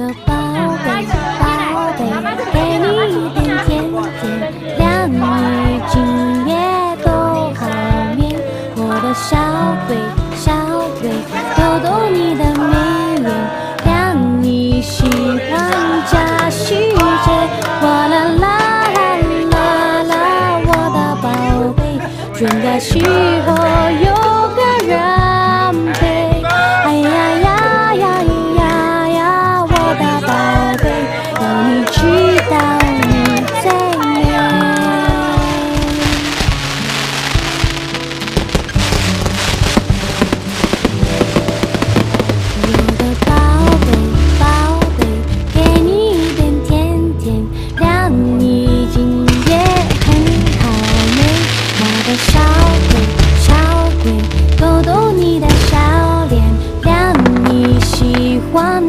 的宝贝，宝贝，给你一点甜甜，两你今夜都好眠。我的小鬼，小鬼，逗逗你的眉眼，让你喜欢加细节。哇啦啦啦啦啦，我的宝贝，全家喜后有个人陪。哎呀呀呀呀呀，我的宝贝，要你知道你最美。我的宝贝，宝贝，给你一点甜甜，让你今夜很好眠。我的小鬼，小鬼，逗逗你的笑脸，让你喜欢。